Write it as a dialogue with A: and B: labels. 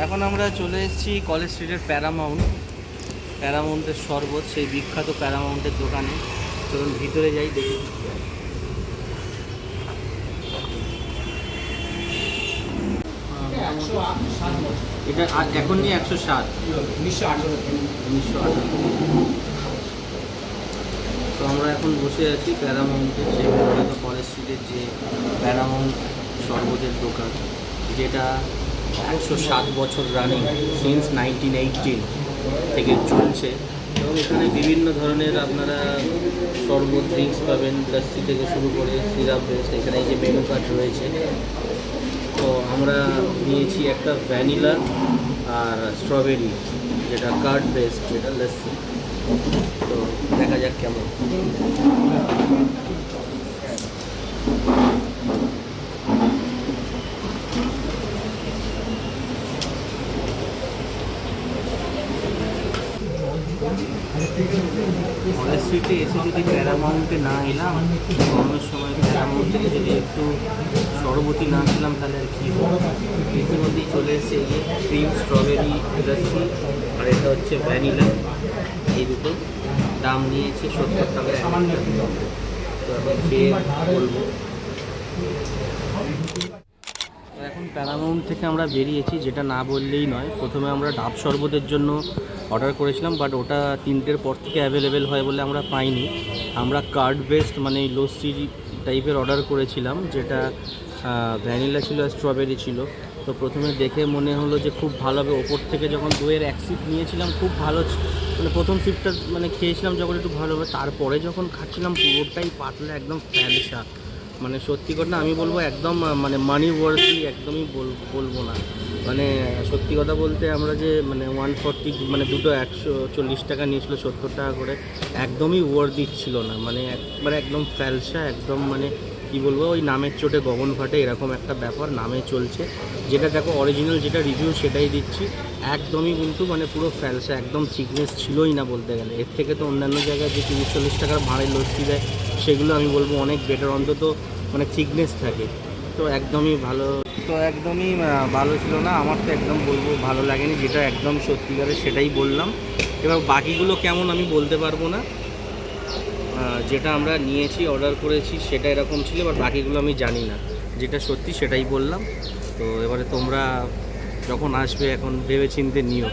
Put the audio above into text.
A: এখন আমরা চলে এসেছি কলেজ স্ট্রিটের প্যারামাউন্টের শরবত, সেই বিখ্যাত প্যারামাউন্টের দোকানে। চলুন ভিতরে যাই, দেখি। এটা এখন নিয়ে 107, 1918। তো আমরা এখন বসে আছি প্যারামাউন্টের যে বিখ্যাত কলেজ স্ট্রিটের যে প্যারামাউন্ট শরবতের দোকান, যেটা 107 বছর রানিং, সিন্স 1918 থেকে চলছে। এবং এখানে বিভিন্ন ধরনের আপনারা শরবত ড্রিঙ্কস পাবেন, লস্যি থেকে শুরু করে সিরাপ বেস্ট। এখানে এই যে মেনু কার্ড রয়েছে। তো আমরা নিয়েছি একটা ভ্যানিলা আর স্ট্রবেরি, যেটা কার্ড বেস্ট, যেটা লস্যি। তো দেখা যাক কেমন। কলেজ স্ট্রিটে এসে যদি প্যারামাউন্টে না এলাম, গরমের সময় প্যারামাউন্ট থেকে যদি একটু শরবতী না খেলাম তাহলে আর কী হবে। ইতিমধ্যেই চলে এসেছে এই যে ক্রিম স্ট্রবেরি লস্যি, আর এটা হচ্ছে ভ্যানিলা। এই দুটো দাম নিয়েছে 70 টাকা। তো এখন খেয়ে বলবো। এখন প্যারামাউন্ট থেকে আমরা বেরিয়েছি, যেটা না বললেই নয়। প্রথমে আমরা ডাব শরবতের জন্য অর্ডার করেছিলাম, বাট ওটা 3টের পর থেকে অ্যাভেলেবেল হয় বলে আমরা পাইনি। আমরা কার্ড বেস্ট মানে এই লস্যি টাইপের অর্ডার করেছিলাম, যেটা ভ্যানিলা ছিল আর স্ট্রবেরি ছিল। তো প্রথমে দেখে মনে হলো যে খুব ভালো হবে। ওপর থেকে যখন দইয়ের এক সিপ নিয়েছিলাম খুব ভালো, মানে প্রথম সিপটা মানে খেয়েছিলাম যখন একটু ভালো হবে। তারপরে যখন খাচ্ছিলাম পুরোটাই পাতলা, একদম ফ্যালসা। মানে সত্যি কথা আমি বলবো একদম মানে মানি ওয়ার্থি, একদমই বলবো না। মানে সত্যি কথা বলতে আমরা যে মানে 140 মানে দুটো 140 টাকা নিয়েছিল, 70 টাকা করে, একদমই ওয়ার্থি ছিল না। মানে একবারে একদম ফ্যালসা, একদম মানে কী বলবো, ওই নামের চোটে গগন ফাটে এরকম একটা ব্যাপার। নামে চলছে, যেটা দেখো অরিজিনাল যেটা রিভিউ সেটাই দিচ্ছি। একদমই কিন্তু মানে পুরো ফ্যালসা, একদম থিকনেস ছিলই না বলতে গেলে। এর থেকে তো অন্যান্য জায়গায় যে 30-40 টাকার ভাঁড়ের লস্যি দেয় সেগুলো আমি বলবো অনেক বেটার, অন্তত মানে থিকনেস থাকে। তো একদমই ভালো ছিল না। আমার তো একদম বলবো ভালো লাগেনি, যেটা একদম সত্যিকারের সেটাই বললাম। এবার বাকিগুলো কেমন আমি বলতে পারবো না। যেটা আমরা নিয়েছি, অর্ডার করেছি, সেটা এরকম ছিল, এবার বাকিগুলো আমি জানি না। যেটা সত্যি সেটাই বললাম। তো এবারে তোমরা যখন আসবে এখন ভেবেচিন্তে নিও।